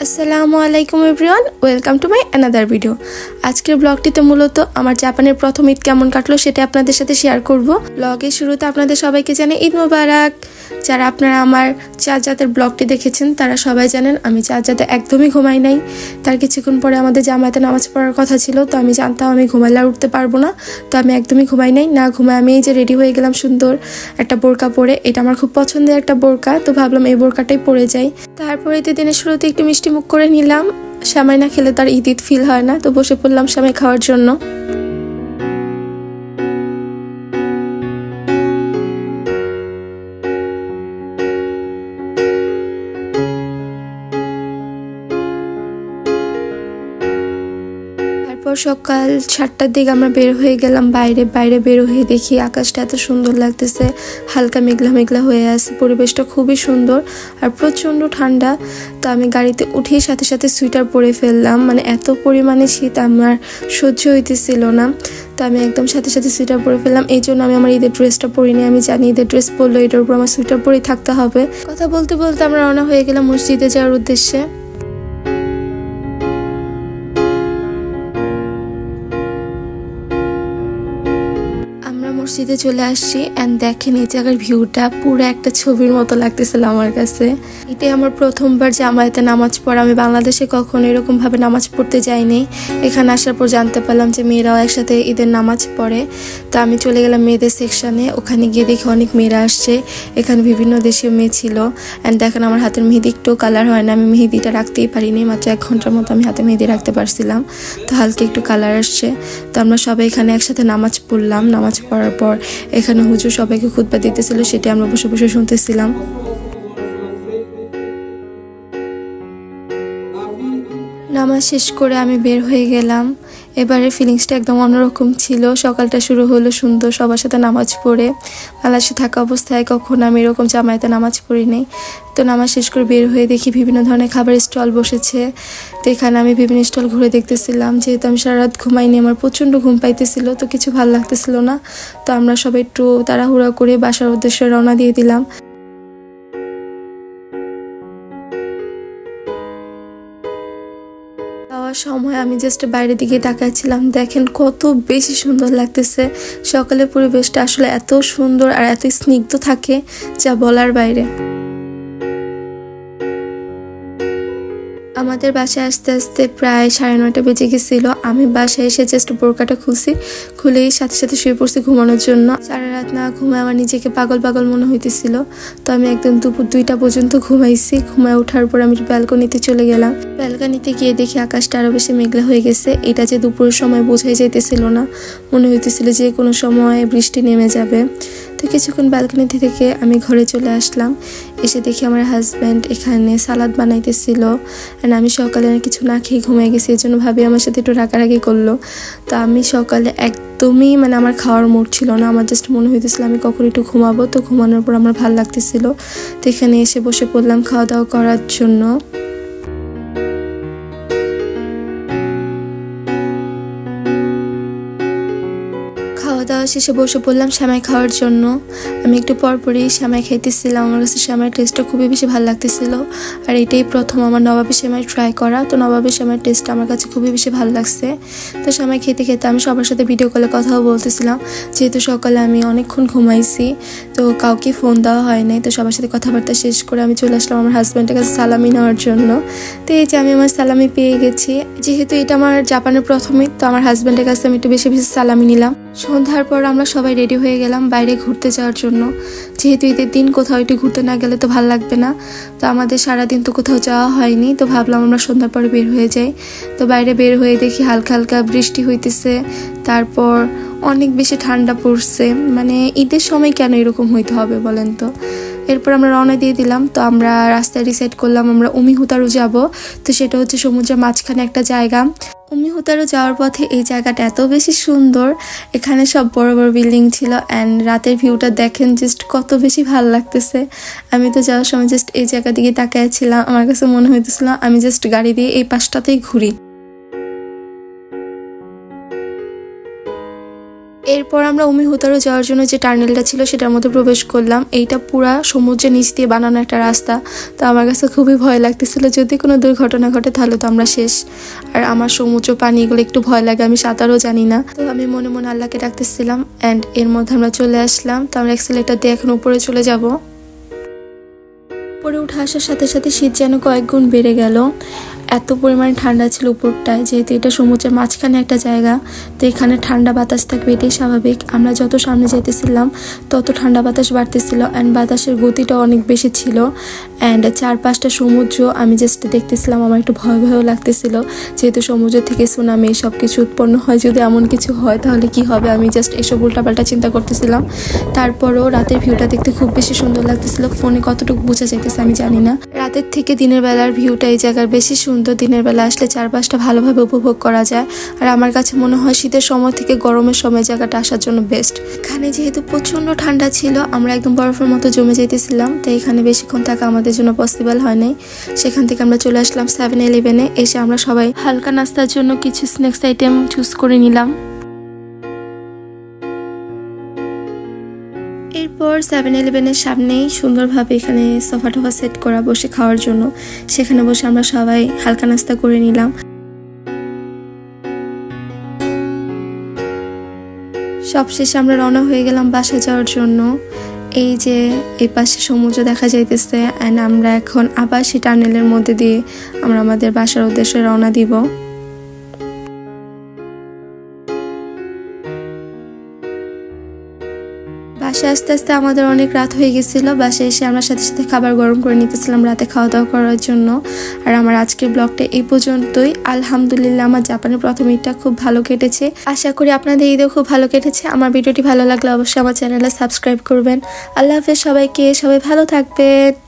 আসসালামু আলাইকুম everyone, welcome to my another video. আজকের ব্লগটিতে মূলত আমার জাপানের প্রথম ঈদ কেমন কাটলো সেটা আপনাদের সাথে শেয়ার করব। ব্লগের শুরুতে আপনাদের সবাইকে জানাই ঈদ মোবারক। যারা আপনারা আমার চাঁদজাতের ব্লগটি দেখেছেন তারা সবাই জানেন আমি চাঁদজাতে একদমই ঘুমাই নাই। তার কিছুক্ষণ পরে আমাদের জামায়াতে নামাজ পড়ার কথা ছিল, তো আমি জানতাম আমি ঘুমাইলে আর উঠতে পারবো না, তো আমি একদমই ঘুমাই নাই। না ঘুমায় আমি এই যে রেডি হয়ে গেলাম সুন্দর একটা বোরকা পরে। এটা আমার খুব পছন্দের একটা বোরকা, তো ভাবলাম এই বোরকাটাই পরে যাই। তারপরে দিনের শুরুতে একটু মিষ্টি মুখ করে নিলাম। সেমাই না খেলে তার ঈদ ঈদ ফিল হয় না, তো বসে পড়লাম সেমাই খাওয়ার জন্য। সকাল 7টার দিকে আমরা বের হয়ে গেলাম বাইরে বের হয়ে দেখি আকাশটা এত সুন্দর লাগতেছে, হালকা মেঘলা মেঘলা হয়ে আছে, পরিবেশটা খুবই সুন্দর আর প্রচন্ড ঠান্ডা। তো আমি গাড়িতে উঠেই সাথে সাথে সোয়েটার পরে ফেললাম, মানে এত পরিমাণে শীত আমার সহ্য হইতেছিল না। তো আমি একদম সাথে সাথে সোয়েটার পরে ফেললাম। এই জন্য আমি আমার ঈদের ড্রেসটা পরিনি। আমি জানি ঈদের ড্রেস পরলে এটার উপর আমার সোয়েটার পরেই থাকতে হবে। কথা বলতে বলতে আমরা রওনা হয়ে গেলাম মসজিদে যাওয়ার উদ্দেশ্যে। মসজিদে চলে আসছি এন্ড দেখেন এই জায়গার ভিউটা পুরো একটা ছবির মতো লাগতেছিল আমার কাছে। এটাই আমার প্রথমবার জামায়াতে নামাজ পড়া। আমি বাংলাদেশে কখনো এরকম ভাবে নামাজ পড়তে যাইনি। এখানে আসার পর জানতে পারলাম যে মেয়েরাও একসাথে ঈদের নামাজ পড়ে। তো আমি চলে গেলাম মেয়েদের সেকশনে। ওখানে গিয়ে দেখি অনেক মেয়েরা আসছে, এখানে বিভিন্ন দেশীয় মেয়ে ছিল। এন্ড দেখেন আমার হাতের মেহেদি একটু কালার হয় না, আমি মেহেদিটা রাখতেই পারিনি। মাত্র 1 ঘন্টার মতো আমি হাতে মেহেদি রাখতে পারছিলাম, তো হালকা একটু কালার আসছে। তো আমরা সবাই এখানে একসাথে নামাজ পড়লাম। নামাজ পড়ার পর এখানে হুজুর সবাইকে খুতবা দিতেছিল, সেটা আমরা বসে বসে শুনতেছিলাম। নামাজ শেষ করে আমি বের হয়ে গেলাম। এবারে ফিলিংসটা একদম অন্যরকম ছিল। সকালটা শুরু হলো সুন্দর সবার সাথে নামাজ পড়ে। বাংলাদেশে থাকা অবস্থায় কখনো আমি এরকম জামায়াতে নামাজ পড়ি নাই। তো নামাজ শেষ করে বের হয়ে দেখি বিভিন্ন ধরনের খাবারের স্টল বসেছে। তো এখানে আমি বিভিন্ন স্টল ঘুরে দেখতেছিলাম। যেহেতু আমি সারা রাত ঘুমাইনি, আমার প্রচণ্ড ঘুম পাইতেছিল, তো কিছু ভালো লাগতেছিল না। তো আমরা সবাই একটু তাড়াহুড়া করে বাসার উদ্দেশ্যে রওনা দিয়ে দিলাম। সময় আমি জাস্ট বাইরের দিকে তাকাচ্ছিলাম, দেখেন কত বেশি সুন্দর লাগতেছে। সকালের পরিবেশটা আসলে এত সুন্দর আর এত স্নিগ্ধ থাকে যা বলার বাইরে। আমাদের বাসায় আসতে আসতে প্রায় 9:30 বেজে গেছিল। আমি বাসায় এসে জাস্ট বোরকাটা খুলেই সাথে সাথে শুয়ে পড়ছি ঘুমানোর জন্য। সারা রাত না ঘুমায় আমার নিজেকে পাগল পাগল মনে হইতেছিল। তো আমি একদম দুপুর 2টা পর্যন্ত ঘুমাইছি। ঘুমায় ওঠার পর আমি ব্যালকনিতে চলে গেলাম। ব্যালকনিতে গিয়ে দেখি আকাশটা আরো বেশি মেঘলা হয়ে গেছে। এটা যে দুপুরের সময় বোঝাই যাইতেছিল না, মনে হইতেছিল যে কোনো সময় বৃষ্টি নেমে যাবে। তো কিছুক্ষণ ব্যালকনিতে থেকে আমি ঘরে চলে আসলাম। এসে দেখি আমার হাজব্যান্ড এখানে সালাদ বানাইতেছিল। আমি সকালে কিছু না খেয়ে ঘুমিয়ে গেছি, এই জন্য ভাবি আমার সাথে একটু রাগারাগি করলো। তো আমি সকালে একদমই আমার খাওয়ার মুড ছিল না। আমার জাস্ট মনে হইতেছিল আমি কখন একটু ঘুমাবো। তো ঘুমানোর পর আমার ভালো লাগতেছিল, তো এখানে এসে বসে পড়লাম খাওয়া দাওয়া করার জন্য। খাওয়া দাওয়া শেষে বসে পড়লাম সেমাই খাওয়ার জন্য। আমি একটু পরপরই সেমাই খাইতেছিলাম। আমার কাছে সেমাইয়ের টেস্টটা খুবই বেশি ভালো লাগতেছিল। আর এটাই প্রথম আমার নবাবী সেমাই ট্রাই করা। তো নবাবী সেমাইয়ের টেস্টটা আমার কাছে খুবই বেশি ভালো লাগছে। তো সেমাই খেতে খেতে আমি সবার সাথে ভিডিও কলে কথাও বলতেছিলাম, যেহেতু সকালে আমি অনেকক্ষণ ঘুমাইছি, তো কাউকে ফোন দেওয়া হয় নাই। তো সবার সাথে কথাবার্তা শেষ করে আমি চলে আসলাম আমার হাজব্যান্ডের কাছে সালামি নেওয়ার জন্য। তো এই যে আমি আমার সালামি পেয়ে গেছি। যেহেতু এটা আমার জাপানের প্রথম ঈদ, তো আমার হাজব্যান্ডের কাছে আমি একটু বেশি বেশি সালামি নিলাম। সন্ধ্যার পর আমরা সবাই রেডি হয়ে গেলাম বাইরে ঘুরতে যাওয়ার জন্য। যেহেতু ঈদের দিন কোথাও একটু ঘুরতে না গেলে তো ভালো লাগবে না। তো আমাদের সারাদিন তো কোথাও যাওয়া হয়নি, তো ভাবলাম আমরা সন্ধ্যার পরে বের হয়ে যাই। তো বাইরে বের হয়ে দেখি হালকা হালকা বৃষ্টি হইতেছে, তারপর অনেক বেশি ঠান্ডা পড়ছে। ঈদের সময় কেন এরকম হইতে হবে বলেন তো। এরপর আমরা রওনা দিয়ে দিলাম। তো আমরা রাস্তায় ডিসাইড করলাম আমরা উমিহুতারু যাব। তো সেটা হচ্ছে সমুদ্রের মাঝখানে একটা জায়গা। উমিহুতারু যাওয়ার পথে এই জায়গাটা এত বেশি সুন্দর, এখানে সব বড় বড় বিল্ডিং ছিল অ্যান্ড রাতের ভিউটা দেখেন জাস্ট কত বেশি ভালো লাগতেছে। আমি তো যাওয়ার সময় জাস্ট এই জায়গা দিকে তাকাইছিলাম। আমার কাছে মনে হইতেছিল আমি জাস্ট গাড়ি দিয়ে এই পাশটাতেই ঘুরি। এরপর আমরা উমিহুতারু যাওয়ার জন্য যে টার্নেলটা ছিল সেটার মধ্যে প্রবেশ করলাম। এইটা পুরা সমুদ্রের নিচ দিয়ে বানানো একটা রাস্তা। তো আমার কাছে খুবই ভয় লাগতেছিল, যদি কোনো দুর্ঘটনা ঘটে তাহলে তো আমরা শেষ। আর আমার সমুদ্র পানি এগুলো একটু ভয় লাগে, আমি সাঁতারও জানি না। তো আমি মনে মনে আল্লাহকে ডাকতেছিলাম অ্যান্ড এর মধ্যে আমরা চলে আসলাম। তো আমরা অ্যাক্সিলেটার দিয়ে এখন উপরে চলে যাব। উপরে উঠে আসার সাথে সাথে শীত যেন কয়েক গুণ বেড়ে গেল। এত পরিমাণে ঠান্ডা ছিল উপরটায়, যেহেতু এটা সমুদ্রের মাঝখানে একটা জায়গা, তো এখানে ঠান্ডা বাতাস থাকবে এটাই স্বাভাবিক। আমরা যত সামনে যেতেছিলাম তত ঠান্ডা বাতাস বাড়তেছিল অ্যান্ড বাতাসের গতিটা অনেক বেশি ছিল। অ্যান্ড 4-5টা সমুদ্র আমি জাস্ট দেখতেছিলাম। আমার একটু ভয় ভয়ও লাগতেছিল, যেহেতু সমুদ্র থেকে সুনামি সব কিছু উৎপন্ন হয়, যদি এমন কিছু হয় তাহলে কি হবে, আমি জাস্ট এসব উল্টাপাল্টা চিন্তা করতেছিলাম। তারপরও রাতের ভিউটা দেখতে খুব বেশি সুন্দর লাগতেছিল। ফোনে কতটুকু বোঝা যাইতেছে আমি জানি না। রাতের থেকে দিনের বেলার ভিউটা এই জায়গার বেশি সুন্দর। দিনের বেলা আসলে চারপাশটা ভালোভাবে উপভোগ করা যায়। আর আমার কাছে মনে হয় শীতের সময় থেকে গরমের সময় জায়গাটা আসার জন্য বেস্ট। এখানে যেহেতু প্রচন্ড ঠান্ডা ছিল, আমরা একদম বরফের মতো জমে যেতেছিলাম, তো এখানে বেশিক্ষণ থাকা আমাদের জন্য পসিবল হয় নাই। সেখান থেকে আমরা চলে আসলাম 7-Eleven-এ। এসে আমরা সবাই হালকা নাস্তার জন্য কিছু স্ন্যাক্স আইটেম চুজ করে নিলাম। এরপর 7-Eleven-এর সামনেই সুন্দরভাবে এখানে সোফা টোফা সেট করা বসে খাওয়ার জন্য, সেখানে বসে আমরা সবাই হালকা নাস্তা করে নিলাম। সবশেষে আমরা রওনা হয়ে গেলাম বাসায় যাওয়ার জন্য। এই যে এই পাশে সমুদ্র দেখা যাইতেছে অ্যান্ড আমরা এখন আবার সেই টানেলের মধ্যে দিয়ে আমরা আমাদের বাসার উদ্দেশ্যে রওনা দিব। বাসায় আস্তে আস্তে আমাদের অনেক রাত হয়ে গেছিল। বাসায় এসে আমরা সাথে সাথে খাবার গরম করে নিতেছিলাম রাতে খাওয়া দাওয়া করার জন্য। আর আমার আজকের ব্লগটা এই পর্যন্তই। আলহামদুলিল্লাহ আমার জাপানের প্রথম ঈদটা খুব ভালো কেটেছে। আশা করি আপনাদের ঈদেও খুব ভালো কেটেছে। আমার ভিডিওটি ভালো লাগলে অবশ্যই আমার চ্যানেলে সাবস্ক্রাইব করবেন। আল্লাহ হাফেজ সবাইকে, সবাই ভালো থাকবেন।